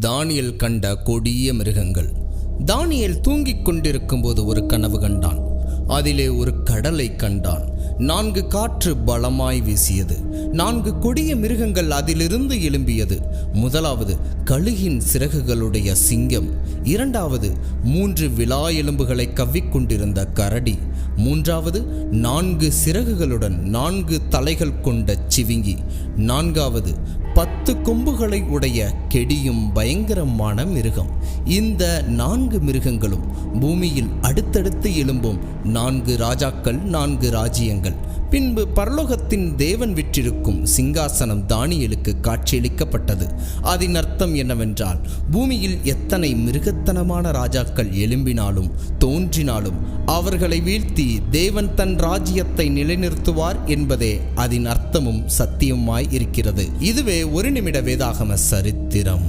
தானியேல் கண்ட கொடிய மிருகங்கள். தானியேல் தூங்கிக் கொண்டிருக்கும் போது ஒரு கனவு கண்டான். அதிலே ஒரு கடலை கண்டான். 4 காற்று பலமாய் வீசியது. 4 கொடிய மிருகங்கள் அதிலிருந்து எழும்பியது. முதலாவது கழுகின் சிறகுகளுடைய சிங்கம், இரண்டாவது 3 விலா எலும்புகளை கவ்விக்கொண்டிருந்த கரடி, மூன்றாவது 4 சிறகுகளுடன் 4 தலைகள் கொண்ட சிவிங்கி, நான்காவது 10 கொம்புகளை உடைய கெடியும் பயங்கரமான மிருகம். இந்த 4 மிருகங்களும் பூமியில் அடுத்தடுத்து எழும்பும் 4 ராஜாக்கள், 4 ராஜ்யங்கள். பின்பு பரலோகத்தின் தேவன் விற்றிருக்கும் சிங்காசனம் தானியேலுக்கு காட்சியளிக்கப்பட்டது. அதன் அர்த்தம் என்னவென்றால், பூமியில் எத்தனை மிருகத்தனமான ராஜாக்கள் எழும்பினாலும் தோன்றினாலும் அவர்களை வீழ்த்தி தேவன் தன் ராஜ்யத்தை நிலைநிறுத்துவார் என்பதே அதன் அர்த்தமும் சத்தியமாய் இருக்கிறது. இதுவே ஒரு நிமிட வேதாகம சரித்திரம்.